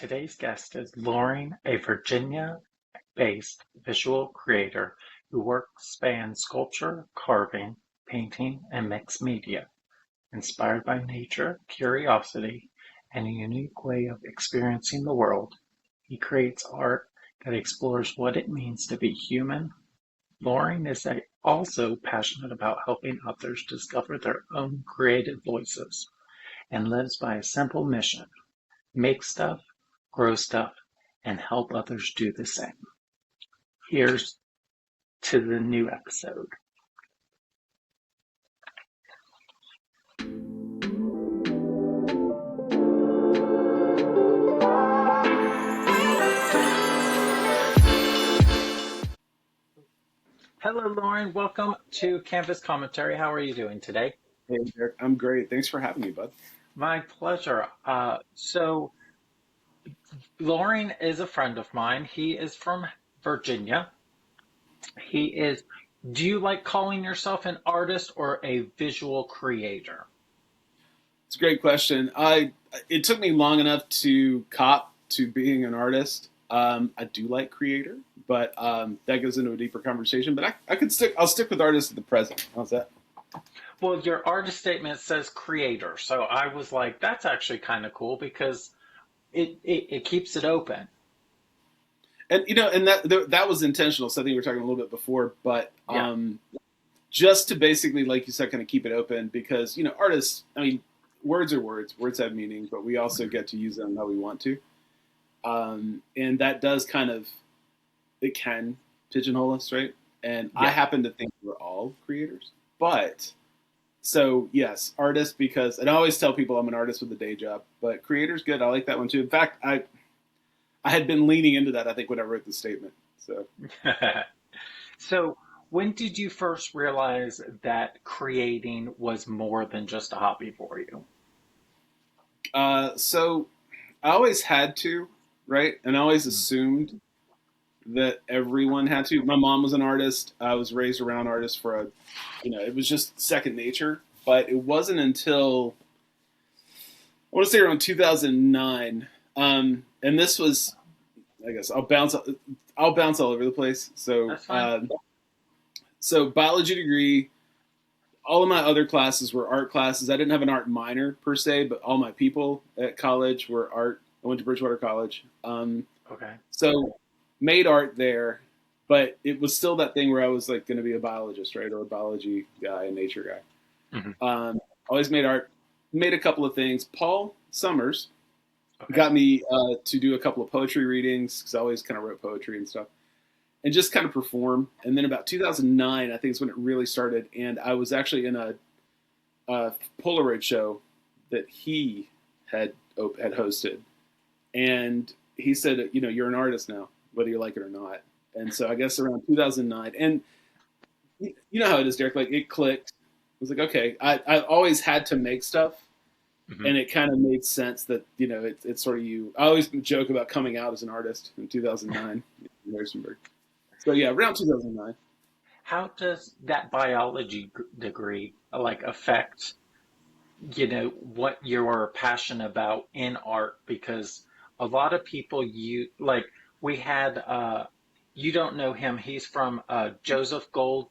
Today's guest is Lauren, a Virginia-based visual creator whose work spans sculpture, carving, painting, and mixed media. Inspired by nature, curiosity, and a unique way of experiencing the world, he creates art that explores what it means to be human. Lauren is also passionate about helping others discover their own creative voices and lives by a simple mission: make stuff, grow stuff, and help others do the same. Here's to the new episode. Hello, Lauren. Welcome to Canvas Commentary. How are you doing today? Hey, Derek, I'm great. Thanks for having me, bud. My pleasure. Lauren is a friend of mine. He is from Virginia. He is, do you like calling yourself an artist or a visual creator? It's a great question. It took me long enough to cop to being an artist. I do like creator, but that goes into a deeper conversation. But I'll stick with artist at the present. How's that? Well, your artist statement says creator. So I was like, that's actually kind of cool because it keeps it open. And that was intentional. Something we were talking a little bit before, but Yeah. just to basically, like you said, kind of keep it open because artists. I mean, words are words. Words have meaning, but we also get to use them how we want to. And that does it can pigeonhole us, right? And I Yeah. happen to think we're all creators, but so yes, artist because, and I always tell people I'm an artist with a day job, but creator's good. I like that one too. In fact, I had been leaning into that, I think, when I wrote the statement. So, So when did you first realize that creating was more than just a hobby for you? so I always had to, right? And I always assumed that everyone had to. My mom was an artist. I was raised around artists it was just second nature. But it wasn't until I want to say around 2009, and this was, I guess, I'll bounce all over the place. So, That's fine. so biology degree. All of my other classes were art classes. I didn't have an art minor per se, but all my people at college were art. I went to Bridgewater College. Okay. So made art there, but it was still that thing where I was like going to be a biologist, right, or a biology guy, a nature guy. Hmm. Always made art. Made a couple of things. Paul Summers Okay. got me to do a couple of poetry readings because I always kind of wrote poetry and stuff, and just kind of perform. And then about 2009, I think is when it really started. And I was actually in a Polaroid show that he had hosted, and he said, you're an artist now, whether you like it or not. And so I guess around 2009, and you know how it is, Derek. Like it clicked. I was like, okay, I always had to make stuff, Hmm. and it kind of made sense that it's sort of you. I always joke about coming out as an artist in 2009 in Harrisonburg. So yeah, around 2009. How does that biology degree like affect, what you're passionate about in art? Because a lot of people you like we had you don't know him. He's from Joseph Gold.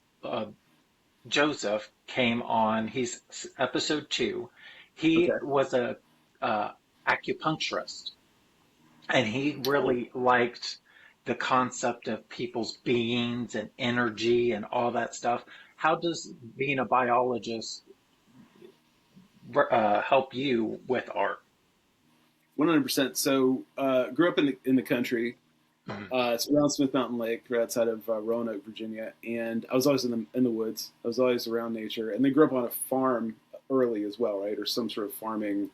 Joseph came on. He's episode 2. He Okay. was a uh, acupuncturist, and he Oh, really liked the concept of people's beings and energy and all that stuff. How does being a biologist help you with art? 100%. So grew up in the country. Mhm. It's around Smith Mountain Lake, right outside of Roanoke, Virginia, and I was always in the woods. I was always around nature, and then grew up on a farm early as well, right, or some sort of farming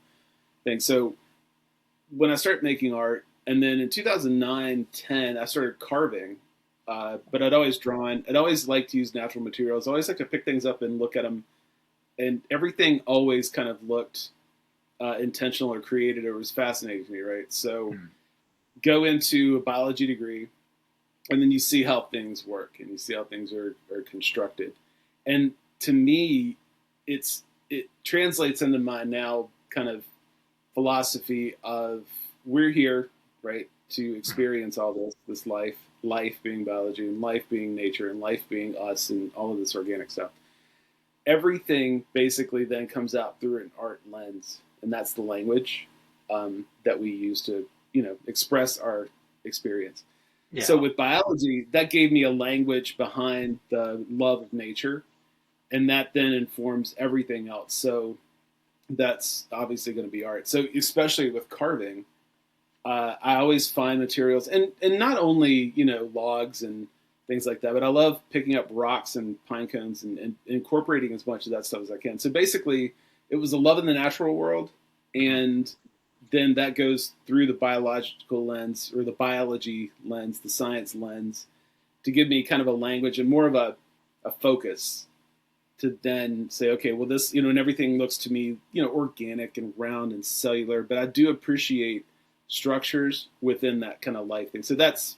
thing. So when I started making art, and then in 2009, 10, I started carving. But I'd always drawn. I'd always liked to use natural materials. I always like to pick things up and look at them, and everything always kind of looked intentional or created or was fascinating to me, right? So Mhm. go into a biology degree, and then you see how things work and you see how things are constructed. And to me, it translates into my now kind of philosophy of we're here right? To experience all this life being biology, and life being nature, and life being us, and all of this organic stuff. Everything basically then comes out through an art lens, and that's the language that we use to, express our experience. Yeah. So with biology, that gave me a language behind the love of nature, and that then informs everything else. So that's obviously going to be art. So especially with carving, I always find materials, and not only logs and things like that, but I love picking up rocks and pine cones and incorporating as much of that stuff as I can. So basically, it was a love in the natural world, and then that goes through the biological lens, or the biology lens, the science lens, to give me kind of a language and more of a focus to then say, okay, well, this, and everything looks to me, organic and round and cellular, but I do appreciate structures within that kind of life thing. So that's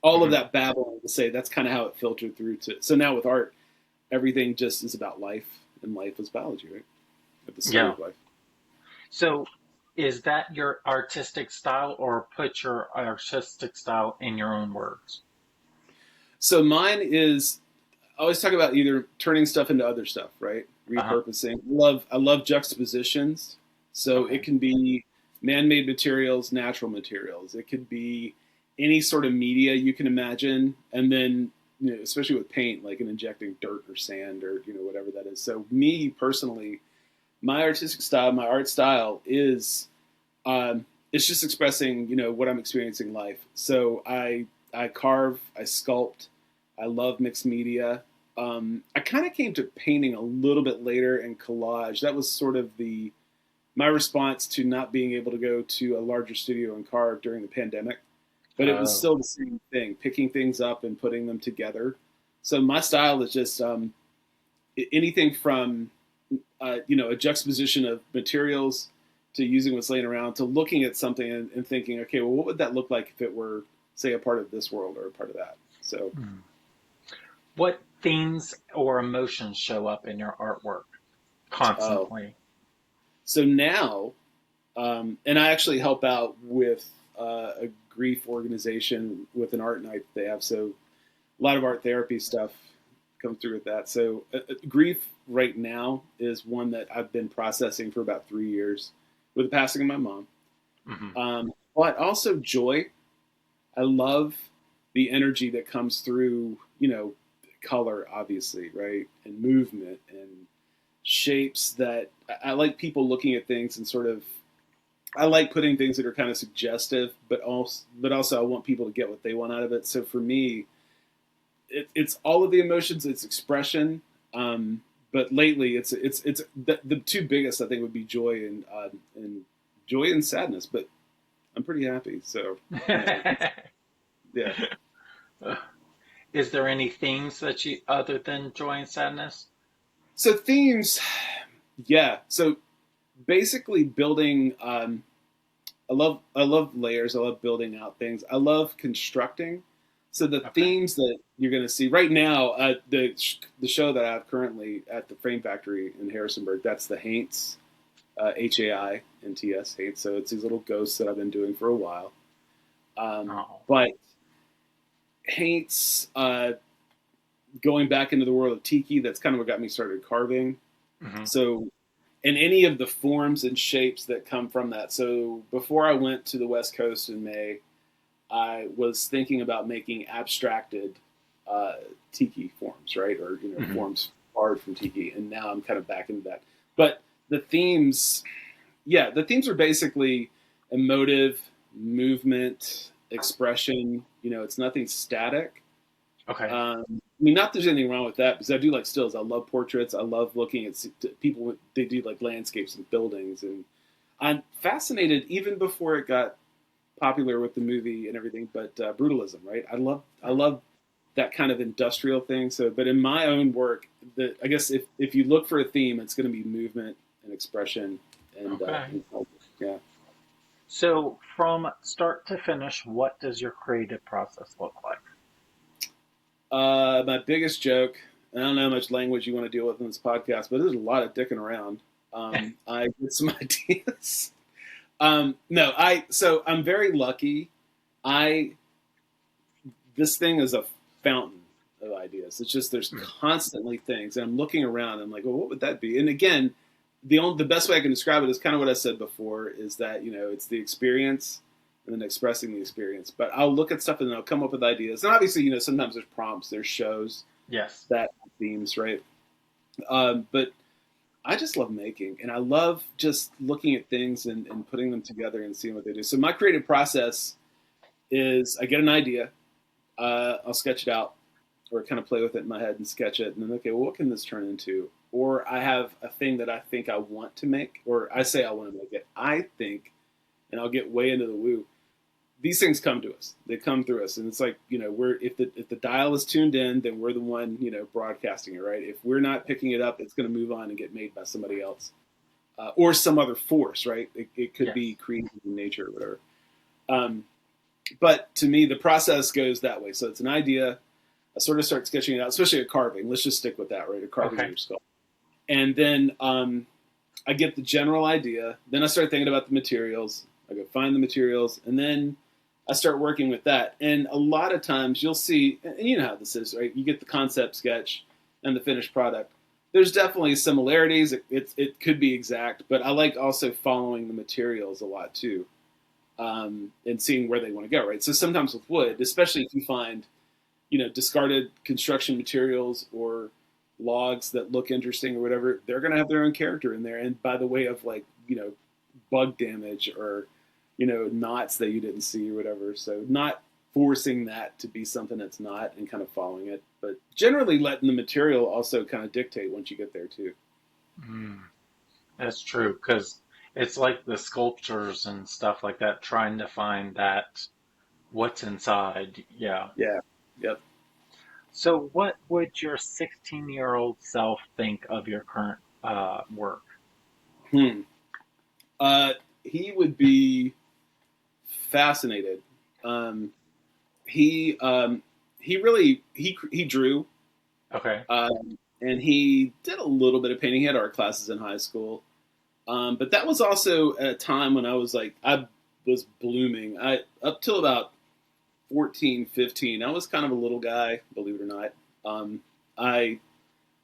all of that babbling to say that's kind of how it filtered through to. So now with art, everything just is about life, and life is biology, right? At the start of life. So is that your artistic style, or put your artistic style in your own words? So mine is, I always talk about either turning stuff into other stuff, right? Repurposing. I love juxtapositions. So it can be man-made materials, natural materials. It could be any sort of media you can imagine. And then, especially with paint, like injecting dirt or sand or, whatever that is. So me personally, my artistic style, my art style is, it's just expressing, what I'm experiencing in life. So I carve, I sculpt, I love mixed media. I kind of came to painting a little bit later, and collage. That was sort of my response to not being able to go to a larger studio and carve during the pandemic. But it was still the same thing, picking things up and putting them together. So my style is just anything from, a juxtaposition of materials, to using what's laying around, to looking at something and thinking, okay, well, what would that look like if it were, say, a part of this world or a part of that? So, what themes or emotions show up in your artwork constantly? So now, and I actually help out with a grief organization with an art night they have. So a lot of art therapy stuff comes through with that. So grief right now is one that I've been processing for about 3 years with the passing of my mom. But also joy. I love the energy that comes through, color, obviously, right? And movement and shapes that I like people looking at things and sort of, I like putting things that are kind of suggestive, but also I want people to get what they want out of it. So for me, it's all of the emotions, it's expression. But lately it's the two biggest, I think, would be joy and sadness, but I'm pretty happy. So yeah. Is there any themes that you, other than joy and sadness? So themes, yeah. So basically building, I love layers. I love building out things. I love constructing. So the themes that you're going to see right now, the show that I have currently at the Frame Factory in Harrisonburg, that's the Haints, Haints, Haints. So it's these little ghosts that I've been doing for a while. But Haints, going back into the world of tiki, that's kind of what got me started carving. So, and any of the forms and shapes that come from that. So before I went to the West Coast in May, I was thinking about making abstracted tiki forms, right? Or, forms borrowed from tiki. And now I'm kind of back into that. But the themes are basically emotive, movement, expression. It's nothing static. Not there's anything wrong with that, because I do like stills. I love portraits. I love looking at people. They do like landscapes and buildings, and I'm fascinated even before it got popular with the movie and everything. But brutalism, right? I love that kind of industrial thing. So, but in my own work, I guess if you look for a theme, it's going to be movement and expression, and yeah. So from start to finish, what does your creative process look like? My biggest joke, I don't know how much language you want to deal with in this podcast, but there's a lot of dicking around. I get some ideas. So I'm very lucky I this thing is a fountain of ideas. It's just there's Mm. constantly things, and I'm looking around. And I'm like, well, what would that be? And again, the best way I can describe it is kind of what I said before: is that it's the experience and then expressing the experience. But I'll look at stuff and then I'll come up with ideas. And obviously, sometimes there's prompts, there's shows Yes. that themes, right? But I just love making, and I love just looking at things and putting them together and seeing what they do. So my creative process is I get an idea, I'll sketch it out, or kind of play with it in my head and sketch it, and then okay, well, what can this turn into? Or I have a thing that I think I want to make, or I say I want to make it. I think, and I'll get way into the woo. These things come to us; they come through us, and it's like we're if the dial is tuned in, then we're the one broadcasting it, right? If we're not picking it up, it's going to move on and get made by somebody else, or some other force, right? It could be Yes. created in nature or whatever. Um, but to me, the process goes that way. So it's an idea. I sort of start sketching it out, especially a carving. Let's just stick with that, right? A carving of Okay. your skull. And then I get the general idea. Then I start thinking about the materials. I go find the materials, and then I start working with that. And a lot of times you'll see, and you know how this is, right? You get the concept sketch and the finished product. There's definitely similarities. It could be exact, but I like also following the materials a lot too, and seeing where they want to go, right? So sometimes with wood, especially if you find discarded construction materials or logs that look interesting or whatever, they're going to have their own character in there. And by the way of like, bug damage or, knots that you didn't see or whatever. So not forcing that to be something that's not and kind of following it, but generally letting the material also kind of dictate once you get there too. Mm. That's true, because it's like the sculptures and stuff like that, trying to find that what's inside. Yeah. Yeah. Yep. So, what would your 16-year-old self think of your current work? Hmm. He would be fascinated. Um, he really he drew, Okay. and he did a little bit of painting. He had art classes in high school, but that was also at a time when I was blooming. I up till about 14, 15, I was kind of a little guy, believe it or not. I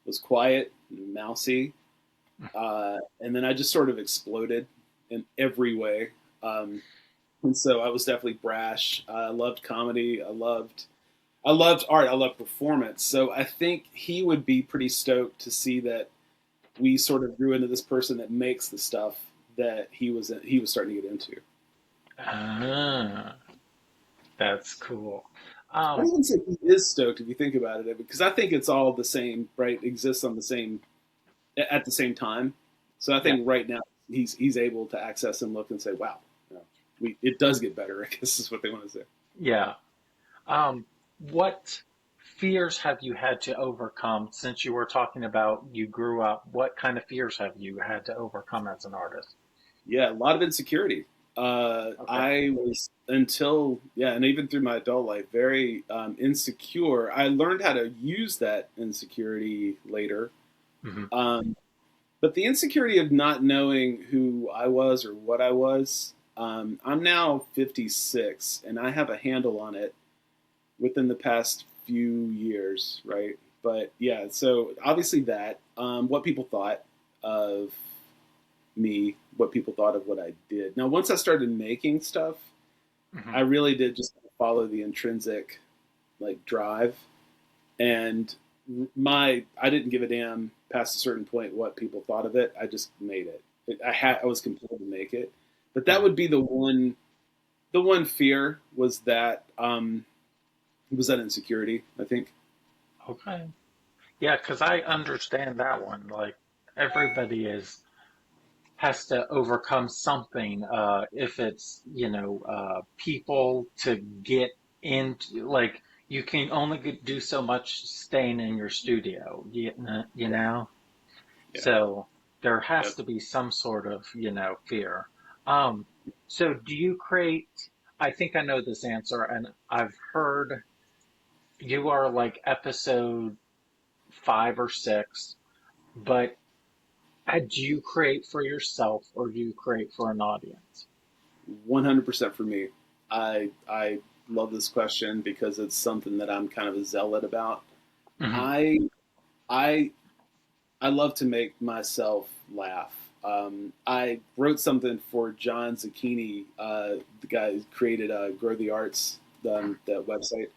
was quiet, and mousy, and then I just sort of exploded in every way. And so I was definitely brash. I loved comedy. I loved art. I loved performance. So I think he would be pretty stoked to see that we sort of grew into this person that makes the stuff that he was starting to get into. Ah, that's cool. I Um, wouldn't say he is stoked if you think about it, because I think it's all the same, right? Exists on the same at the same time. So I yeah, think right now he's able to access and look and say, "Wow, it does get better." I guess is what they want to say. yeah. What fears have you had to overcome since you were talking about you grew up? What kind of fears have you had to overcome as an artist? Yeah, a lot of insecurity. Okay. I was until yeah, and even through my adult life, very insecure. I learned how to use that insecurity later, Hmm. um, but the insecurity of not knowing who I was or what I was. I'm now 56, and I have a handle on it within the past few years, right? But yeah, so obviously that what people thought of me, what people thought of what I did. Now, once I started making stuff, Hmm. I really did just follow the intrinsic like drive, and I didn't give a damn past a certain point what people thought of it. I just made it. I was compelled to make it, but that Hmm. would be the one fear was that insecurity. I think. Okay. Yeah, because I understand that one. Like everybody is has to overcome something. If it's, people to get into, like, you can only do so much staying in your studio, you Yeah, know? yeah, So there yeah. has to be some sort of, fear. Um, so do you create, I think I know this answer, and I've heard you are like episode 5 or 6, but do you create for yourself or do you create for an audience? 100% for me. I love this question because it's something that I'm kind of a zealot about. Hmm. I I I love to make myself laugh. I wrote something for John Zucchini, the guy who created Grow the Arts, the website,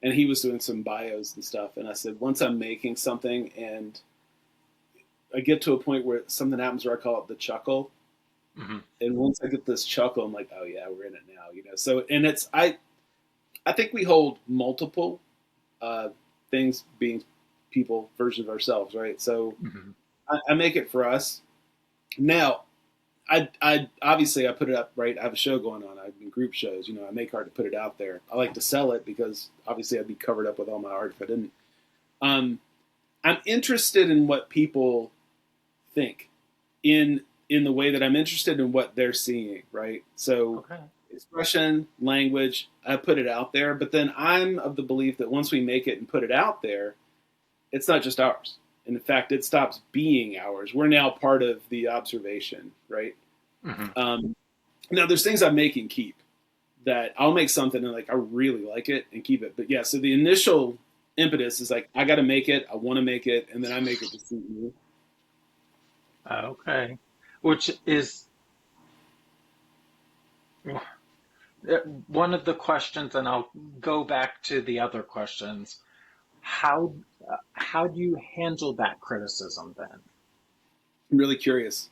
and he was doing some bios and stuff. And I said, once I'm making something and I get to a point where something happens where I call it the chuckle, Hmm. and once I get this chuckle, I'm like, oh yeah, we're in it now, you know. So, and it's I think we hold multiple uh, things being people versions of ourselves, right? So Hmm. I make it for us. Now, I obviously I put it up, right. I have a show going on. I've been group shows. You know, I make art to put it out there. I like to sell it because obviously I'd be covered up with all my art if I didn't. Um, I'm interested in what people think in the way that I'm interested in what they're seeing, right? So Okay. expression, language, I put it out there, but then I'm of the belief that once we make it and put it out there, it's not just ours. And in fact, it stops being ours. We're now part of the observation, right? Hmm. Um, Now, there's things I make and keep that I'll make something and like I really like it and keep it. But yeah, so the initial impetus is like I got to make it, I want to make it, and then I make it to suit you. Okay. Which is one of the questions, and I'll go back to the other questions. How how do you handle that criticism then? I'm really curious.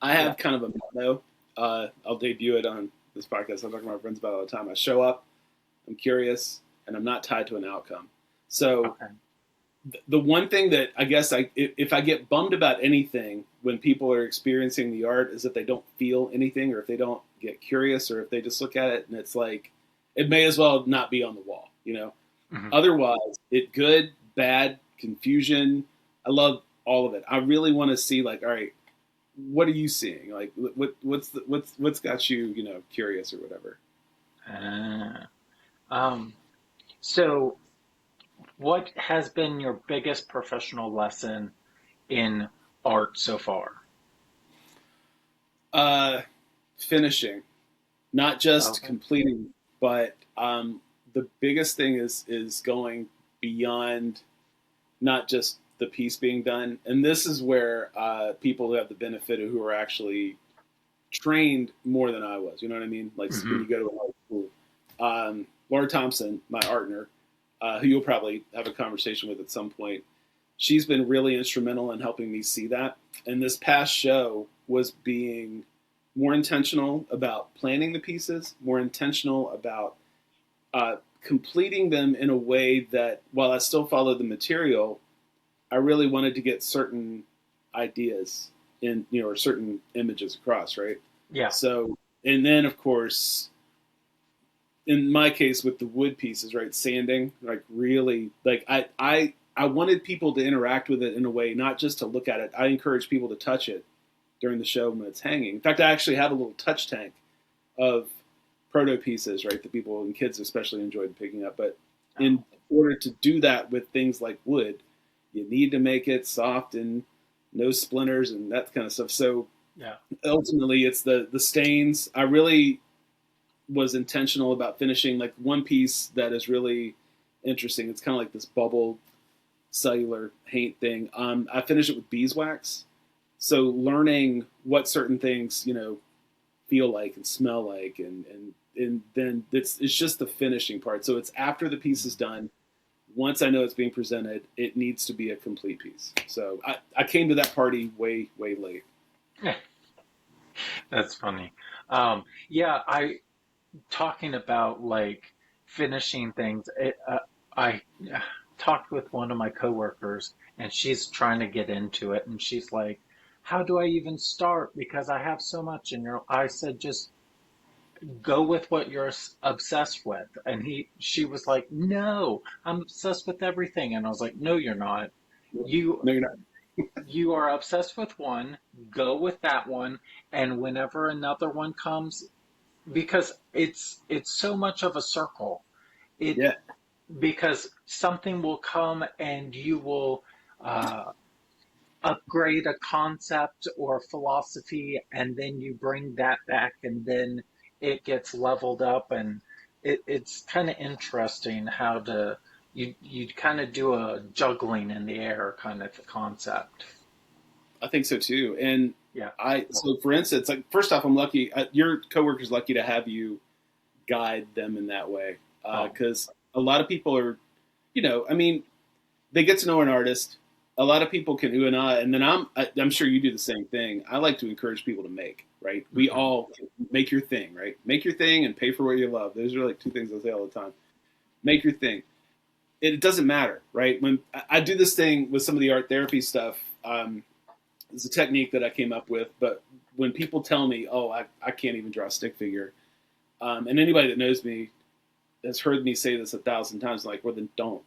I Yeah. have kind of a motto. I'll debut it on this podcast. I'm talking to my friends about it all the time. I show up, I'm curious, and I'm not tied to an outcome. So Okay. the one thing that I guess if I get bummed about anything when people are experiencing the art is if they don't feel anything or if they don't get curious or if they just look at it and it's like it may as well not be on the wall, you know. Hmm. Otherwise, it good, bad, confusion. I love all of it. I really want to see like, all right, what are you seeing? Like, what's got you, you know, curious or whatever. Uh, um, so what has been your biggest professional lesson in art so far? Uh, Finishing, not just Okay. completing, but the biggest thing is going beyond not just the piece being done. And this is where people who have the benefit of who are actually trained more than I was. You know what I mean? Like when Hmm. you go to an art school. Laura Thompson, my partner, who you'll probably have a conversation with at some point, she's been really instrumental in helping me see that. And this past show was being more intentional about planning the pieces, more intentional about completing them in a way that while I still followed the material, I really wanted to get certain ideas in, you know, or certain images across, right? Yeah. So, and then of course, in my case with the wood pieces, right, sanding, like really, like I wanted people to interact with it in a way, not just to look at it. I encourage people to touch it during the show when it's hanging. In fact, I actually have a little touch tank of proto pieces, right, that people and kids especially enjoyed picking up. But in Oh, order to do that with things like wood, you need to make it soft and no splinters and that kind of stuff. So yeah. ultimately, it's the stains. I really was intentional about finishing like one piece that is really interesting. It's kind of like this bubble cellular paint thing. I finished it with beeswax. So learning what certain things, you know, feel like and smell like, and then it's just the finishing part. So it's after the piece is done. Once I know it's being presented, it needs to be a complete piece. So I came to that party way late. That's funny. Yeah, I talking about like finishing things. I talked with one of my coworkers, and she's trying to get into it, and she's like, "How do I even start? Because I have so much." And I said, "Just go with what you're obsessed with." And she was like, "No, I'm obsessed with everything." And I was like, "No, you're not. You No, you're not. you are obsessed with one. Go with that one, and whenever another one comes, because it's so much of a circle. It Yeah, because something will come and you will uh, upgrade a concept or philosophy, and then you bring that back, and then it gets leveled up, and it's kind of interesting how to you kind of do a juggling in the air kind of concept. I think so too. And Yeah. so for instance, like first off, I'm lucky. Your coworker's lucky to have you guide them in that way, Oh, because a lot of people are, I mean, they get to know an artist. A lot of people can ooh and ah, and then I'm sure you do the same thing. I like to encourage people to make, right? We hmm, all make your thing, right? Make your thing and pay for what you love. Those are like two things I say all the time. Make your thing. It doesn't matter, right? When I do this thing with some of the art therapy stuff, it's a technique that I came up with. But when people tell me, "Oh, I can't even draw a stick figure," and anybody that knows me has heard me say this 1,000 times, like, well, then don't,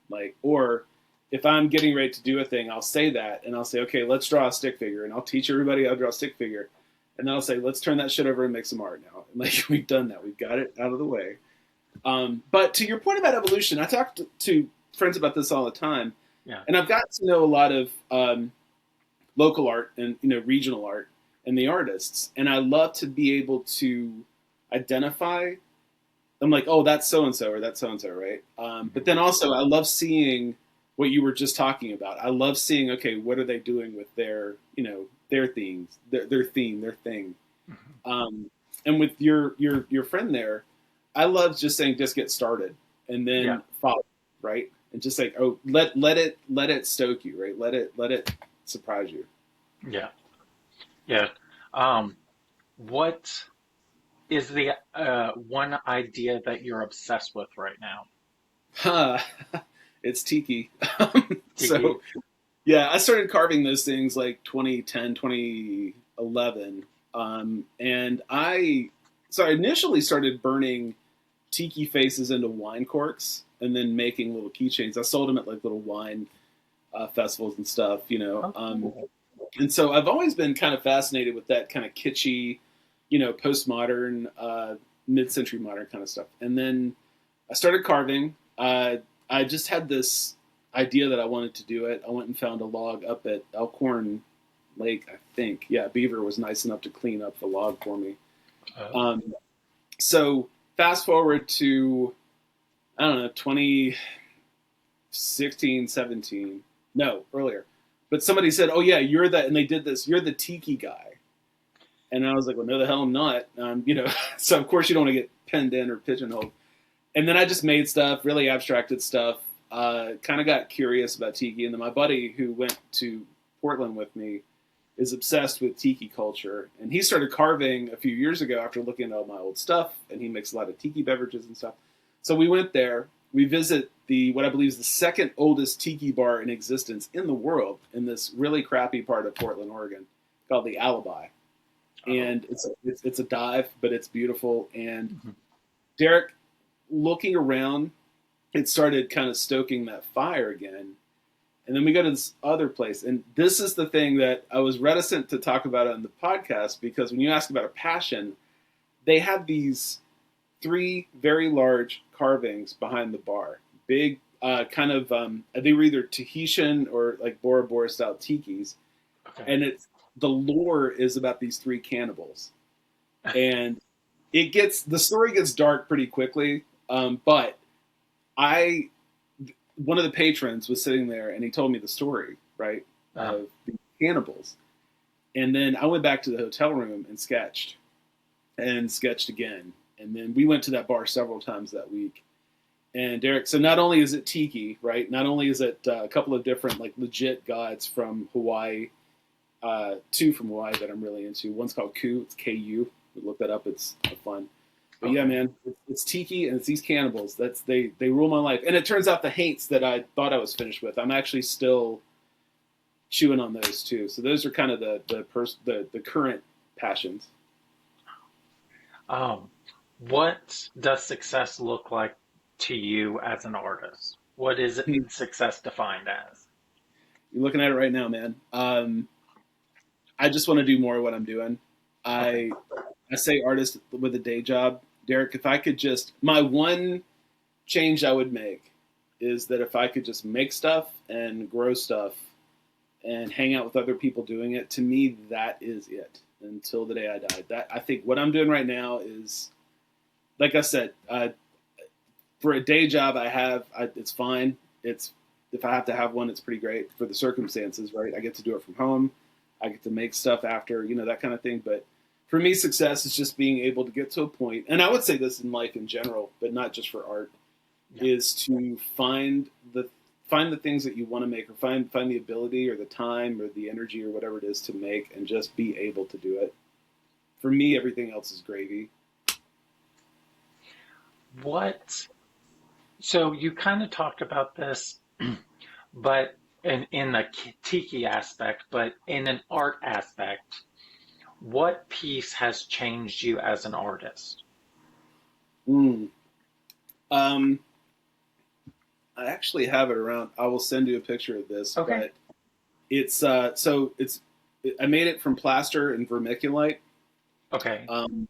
like, or if I'm getting ready to do a thing, I'll say that and I'll say, okay, let's draw a stick figure, and I'll teach everybody how to draw a stick figure, and then I'll say, let's turn that shit over and make some art now. And like, we've done that, we've got it out of the way. But to your point about evolution, I talk to friends about this all the time, yeah, and I've got to know a lot of local art and regional art and the artists, and I love to be able to identify. I'm like, oh, that's so and so, or that's so and so, right? But hmm, then also, I love seeing what you were just talking about. I love seeing, okay, what are they doing with their themes, their theme, their thing. hmm, And with your friend there, I love just saying, just get started, and yeah, then follow, right? And just like, oh, let it stoke you, right? Let it surprise you. yeah, yeah. Um, what is the one idea that you're obsessed with right now? Huh. It's tiki. Tiki. So yeah, I started carving those things like 2010, 2011. And I initially started burning tiki faces into wine corks and then making little keychains. I sold them at like little wine festivals and stuff, Oh, cool. and so I've always been kind of fascinated with that kind of kitschy, postmodern, mid-century modern kind of stuff. And then I started carving. I just had this idea that I wanted to do it. I went and found a log up at Elkhorn Lake, I think. Yeah, Beaver was nice enough to clean up the log for me. Oh, Um, so fast forward to, I don't know, 2016, 17. No, earlier. But somebody said, "Oh yeah, you're that," and they did this. You're the tiki guy, and I was like, "Well, no, the hell I'm not." So of course you don't want to get pinned in or pigeonholed. And then I just made stuff, really abstracted stuff. Kind of got curious about tiki, and then my buddy who went to Portland with me is obsessed with tiki culture, and he started carving a few years ago after looking at all my old stuff, and he makes a lot of tiki beverages and stuff. So we went there. We visit the what I believe is the second oldest tiki bar in existence in the world in this really crappy part of Portland, Oregon, called the Alibi, oh, and it's a dive, but it's beautiful. And mhm. Derek, looking around, it started kind of stoking that fire again. And then we go to this other place. And this is the thing that I was reticent to talk about on the podcast, because when you ask about a passion, they have these three very large carvings behind the bar. Big, they were either Tahitian or like Bora Bora style tikis. Okay. And the lore is about these three cannibals. And the story gets dark pretty quickly. But I one of the patrons was sitting there and he told me the story, right, Uh, of the cannibals. And then I went back to the hotel room and sketched again. And then we went to that bar several times that week. And Derek, so not only is it tiki, right? Not only is it a couple of different like legit gods from Hawaii, two from Hawaii that I'm really into. One's called Ku, it's Ku. Look that up, it's fun. But yeah, okay. man, it's tiki and it's these cannibals. They rule my life. And it turns out the haints that I thought I was finished with, I'm actually still chewing on those too. So those are kind of the current passions. Um, what does success look like to you as an artist? What is You're success defined as? looking at it right now, man. I just want to do more of what I'm doing. Okay. I I say artist with a day job, Derek. If I could just my one change I would make is that if I could just make stuff and grow stuff and hang out with other people doing it, to me that is it. until the day I died. That I think what I'm doing right now is, like I said, for a day job it's fine. It's if I have to have one, it's pretty great for the circumstances, right? I get to do it from home. I get to make stuff after, that kind of thing. But for me, success is just being able to get to a point, and I would say this in life in general, but not just for art, is to find the things that you want to make, or find the ability or the time or the energy or whatever it is to make, and just be able to do it. For me, everything else is gravy. What? So you kind of talked about this, but in the tiki aspect, but in an art aspect, what piece has changed you as an artist? Mm. Um, I actually have it around. I will send you a picture of this, Okay. but it's I made it from plaster and vermiculite, Okay. um,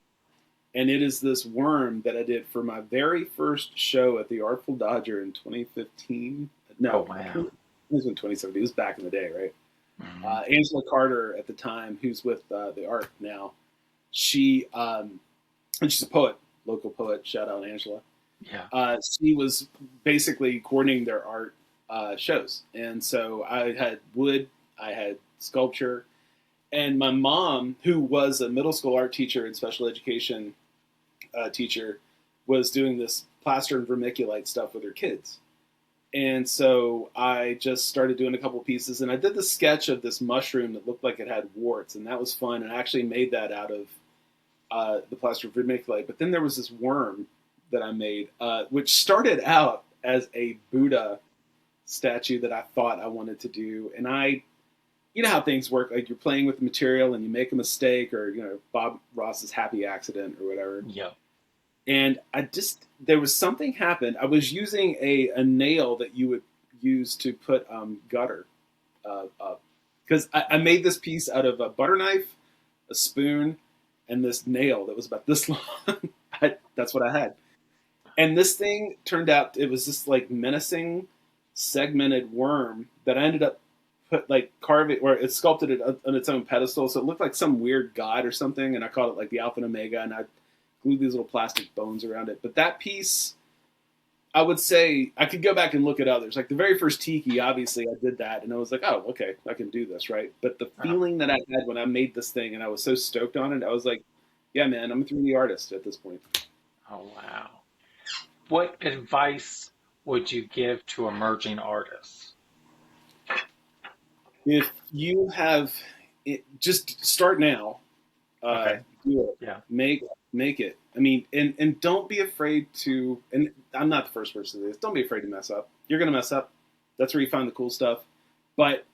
and it is this worm that I did for my very first show at the Artful Dodger in 2015. Oh, No, wow. it was in 2017. It was back in the day, right? Hmm. Angela Carter at the time, who's with the art now, she and she's a poet, local poet. Shout out Angela. Yeah. She was basically coordinating their art shows, and so I had wood, I had sculpture, and my mom, who was a middle school art teacher and special education teacher, was doing this plaster and vermiculite stuff with her kids. And so I just started doing a couple pieces, and I did the sketch of this mushroom that looked like it had warts, and that was fun. And I actually made that out of the plaster vermiculite. But then there was this worm that I made, which started out as a Buddha statue that I thought I wanted to do. And you know how things work, like you're playing with the material and you make a mistake, or, Bob Ross's happy accident or whatever. Yeah. And there was something happened. I was using a nail that you would use to put gutter up. Because I made this piece out of a butter knife, a spoon, and this nail that was about this long. That's what I had. And this thing turned out, it was this like menacing, segmented worm that I ended up carving, or it sculpted it on its own pedestal. So it looked like some weird god or something. And I called it like the Alpha and Omega. And I glued these little plastic bones around it. But that piece, I would say, I could go back and look at others. Like the very first tiki, obviously, I did that, and I was like, oh, okay, I can do this, right? But the Oh, feeling that I had when I made this thing, and I was so stoked on it, I was like, yeah, man, I'm a 3D artist at this point. oh, wow. What advice would you give to emerging artists? If you have just start now. Okay. Do it. Yeah. Make it. I mean, and don't be afraid to. And I'm not the first person to do this. Don't be afraid to mess up. You're gonna mess up. That's where you find the cool stuff. But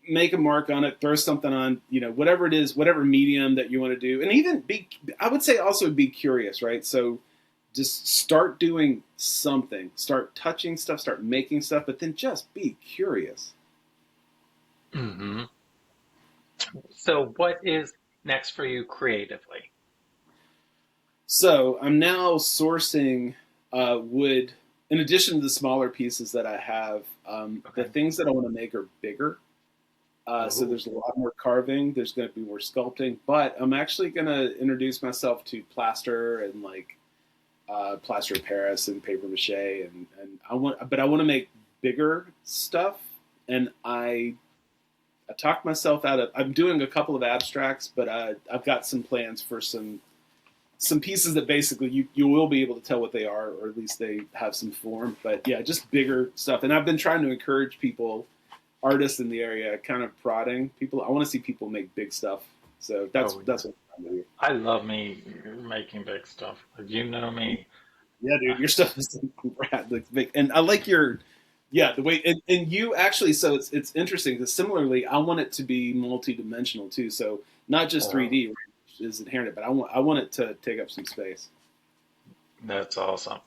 make a mark on it. Throw something on. Whatever it is, whatever medium that you want to do, and even be. I would say also be curious, right? So just start doing something. Start touching stuff. Start making stuff. But then just be curious. Hmm. So, what is next for you creatively? So I'm now sourcing wood. In addition to the smaller pieces that I have, the Okay. things that I want to make are bigger. So Oh, there's a lot more carving. There's going to be more sculpting, but I'm actually going to introduce myself to plaster and like plaster of Paris and paper mache, and I want to make bigger stuff. And I talked myself out of. I'm doing a couple of abstracts, but I've got some plans for some pieces that basically you will be able to tell what they are, or at least they have some form. But yeah, just bigger stuff. And I've been trying to encourage people, artists in the area, kind of prodding people. I want to see people make big stuff. So that's oh, yeah. that's what I'm trying to do. I love me making big stuff. You know me. Yeah, dude, your stuff is rad, like big, and I like your. Yeah, the way and you actually, so it's interesting because similarly, I want it to be multi-dimensional too. So not just Oh, 3D, which is inherent, but I want it to take up some space. that's awesome.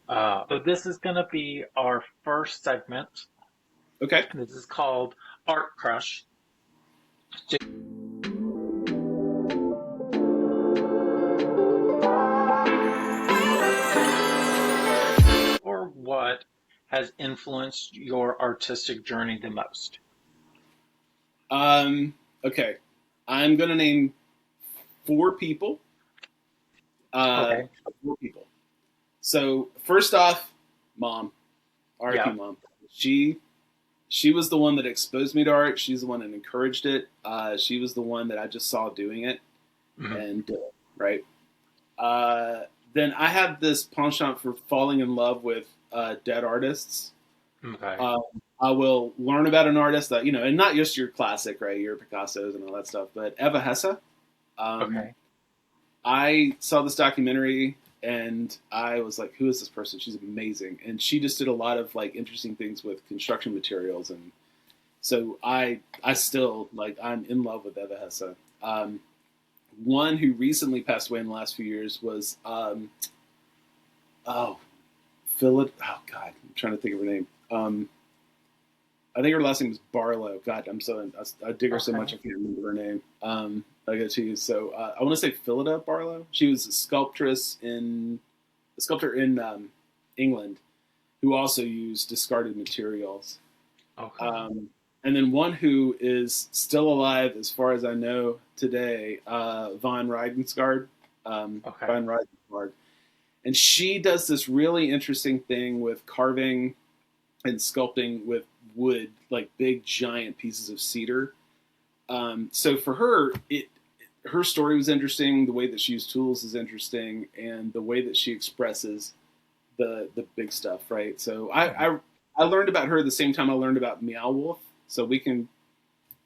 So this is going to be our first segment. Okay. This is called Art Crush. Or what has influenced your artistic journey the most? Um, okay. I'm going to name four people. Uh, Okay. Four people. So first off, mom, Yeah. RIP mom. She she was the one that exposed me to art. She's the one that encouraged it. She was the one that I just saw doing it Mhm. and did it, right. Uh, then I have this penchant for falling in love with dead artists. Okay. Um, I will learn about an artist that and not just your classic, right, your Picassos and all that stuff, but Eva Hesse. Um, Okay. I saw this documentary and I was like, "Who is this person? She's amazing." And she just did a lot of like interesting things with construction materials, and so I still like I'm in love with Eva Hesse. Um, One who recently passed away in the last few years was oh Philip. Oh God, I'm trying to think of her name. I think her last name was Barlow. God, I dig her so Okay. much I can't remember her name. I got to use so I want to say Philida Barlow. She was a sculptor in England who also used discarded materials. Okay. Um, and then one who is still alive, as far as I know today, Von Reidensgaard. Okay. Von Reidensgaard, and she does this really interesting thing with carving and sculpting with wood, like big giant pieces of cedar. So for her, her story was interesting. The way that she used tools is interesting, and the way that she expresses the big stuff, right? So Mhm. I learned about her at the same time I learned about Meow Wolf. So we can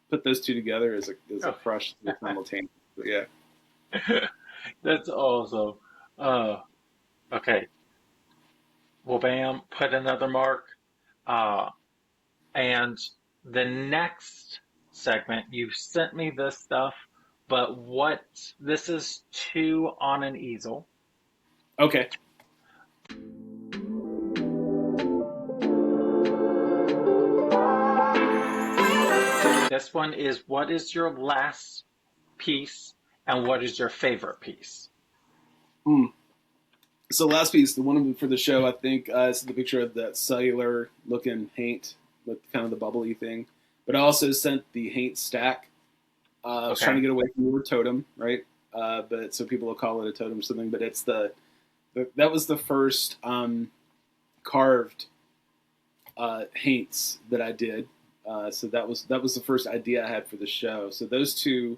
put those two together as a Okay. crush simultaneously. But yeah. That's awesome. Uh, okay. Well, bam, put another mark. Uh, and the next segment, you sent me this stuff, but this is two on an easel. Okay. This one is what is your last piece and what is your favorite piece? Hmm. So last piece, the one for the show, I think is the picture of that cellular looking haint with kind of the bubbly thing. But I also sent the haint stack. I was trying to Okay. get away from the word totem, right? But so people will call it a totem or something. But it's that was the first carved haints that I did. So that was the first idea I had for the show. So those two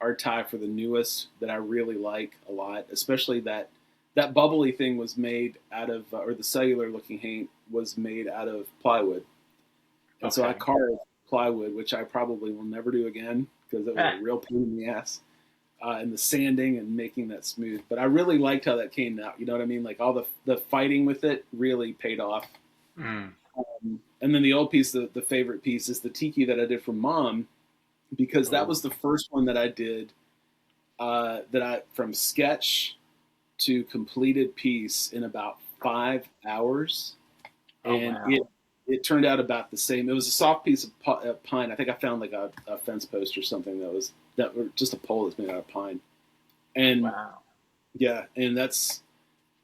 are tied for the newest that I really like a lot, especially that bubbly thing was made out of, or the cellular looking haint was made out of plywood, and so I Okay. carved plywood, which I probably will never do again because it was a real pain in the ass. And the sanding and making that smooth, but I really liked how that came out. You know what I mean? Like all the fighting with it really paid off. Mm. And then the old piece, the favorite piece, is the tiki that I did for Mom, because that Oh, was the first one that I did that I from sketch to completed piece in about 5 hours, oh and it wow. it turned out about the same. It was a soft piece of pine. I think I found like a fence post or something or just a pole that's made out of pine. And Wow. yeah, and that's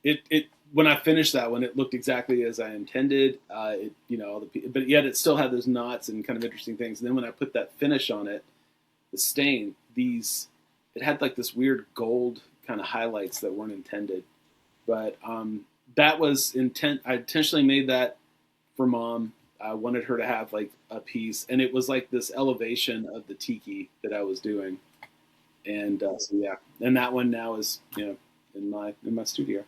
it. It when I finished that one, it looked exactly as I intended. But yet it still had those knots and kind of interesting things. And then when I put that finish on it, the stain, it had like this weird gold kind of highlights that weren't intended. But that was intent. I intentionally made that for Mom. I wanted her to have like a piece, and it was like this elevation of the tiki that I was doing. And so yeah, and that one now is in my studio.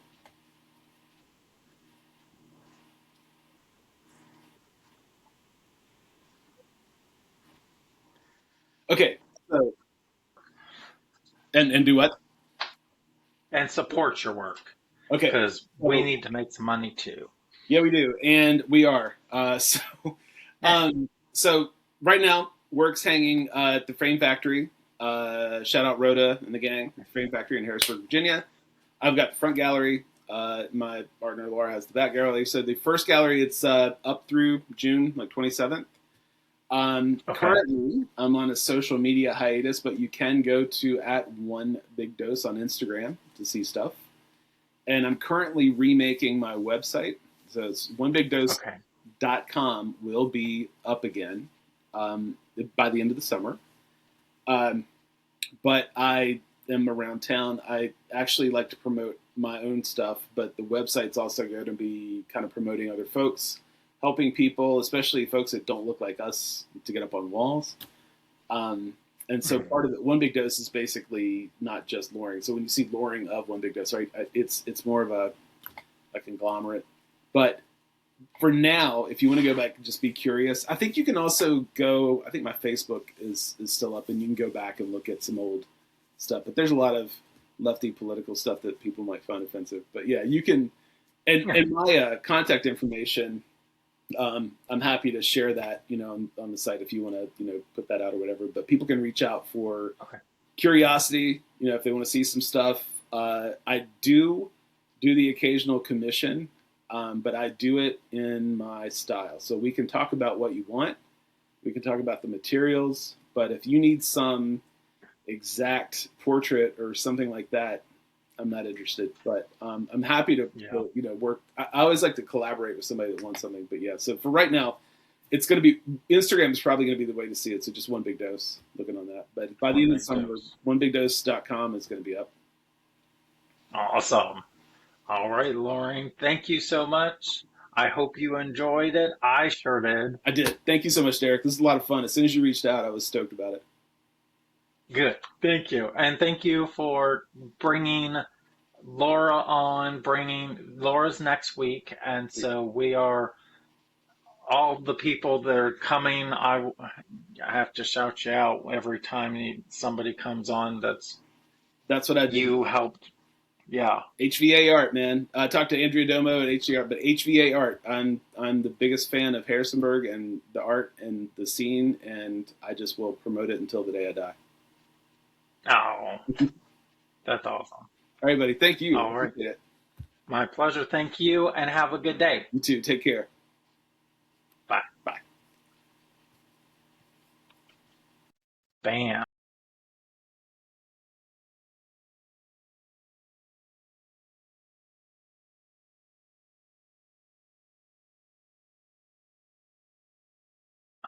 Okay, so and do what? And support your work Okay, because we so need to make some money too. yeah, we do, and we are. So right now, work's hanging at the Frame Factory. Shout out Rhoda and the gang, Frame Factory in Harrisonburg, Virginia. I've got the front gallery. My partner Laura has the back gallery. So the first gallery, it's up through June, like 27th. Okay. Currently, I'm on a social media hiatus, but you can go to at One Big Dose on Instagram to see stuff. And I'm currently remaking my website. So it's Okay. onebigdose.com will be up again by the end of the summer. Um, but I am around town. I actually like to promote my own stuff, but the website's also going to be kind of promoting other folks, helping people, especially folks that don't look like us, to get up on walls. Um, and so part of it, One Big Dose is basically not just Loring. So when you see Loring of One Big Dose, right, it's more of a conglomerate. But for now, if you want to go back and just be curious, I think you can also go. I think my Facebook is still up, and you can go back and look at some old stuff. But there's a lot of lefty political stuff that people might find offensive. But yeah, you can. And my contact information, I'm happy to share that, on the site if you want to, put that out or whatever. But people can reach out for curiosity, if they want to see some stuff. I do the occasional commission, but I do it in my style. So we can talk about what you want. We can talk about the materials. But if you need some exact portrait or something like that, I'm not interested, but I'm happy to work. I always like to collaborate with somebody that wants something. But yeah, so for right now, it's going to be Instagram is probably going to be the way to see it. So just One Big Dose, looking on that. But by the end of the summer, onebigdose.com is going to be up. Awesome. All right, Loring, thank you so much. I hope you enjoyed it. I sure did. I did. Thank you so much, Derek. This is a lot of fun. As soon as you reached out, I was stoked about it. Good. Thank you. And thank you for bringing Laura on, Laura's next week. And so we are all the people that are coming. I have to shout you out every time somebody comes on. That's what I do. You helped. Yeah. HVA Art, man. I talked to Andrea Domo at HVA Art, but HVA Art, I'm the biggest fan of Harrisonburg and the art and the scene, and I just will promote it until the day I die. Oh, that's awesome. All right, buddy. Thank you. All right. My pleasure. Thank you, and have a good day. You too. Take care. Bye. Bye. Bam.